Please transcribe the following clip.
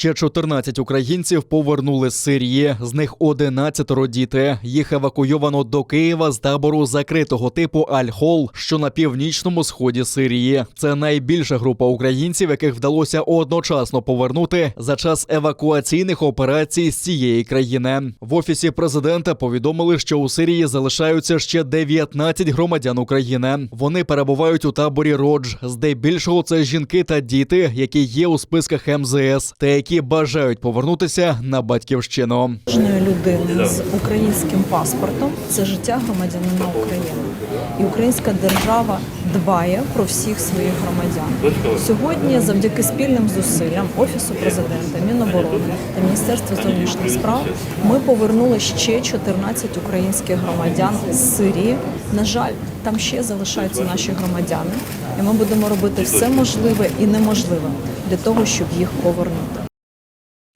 Ще 14 українців повернули з Сирії, з них 11 діти. Їх евакуйовано до Києва з табору закритого типу Аль-Хол, що на північному сході Сирії. Це найбільша група українців, яких вдалося одночасно повернути за час евакуаційних операцій з цієї країни. В Офісі президента повідомили, що у Сирії залишаються ще 19 громадян України. Вони перебувають у таборі Родж. Здебільшого це жінки та діти, які є у списках МЗС та які бажають повернутися на батьківщину. Кожної людини з українським паспортом – це життя громадянина України. І українська держава дбає про всіх своїх громадян. Сьогодні, завдяки спільним зусиллям Офісу президента, Міноборони та Міністерства зовнішніх справ, ми повернули ще 14 українських громадян з Сирії. На жаль, там ще залишаються наші громадяни, і ми будемо робити все можливе і неможливе для того, щоб їх повернути.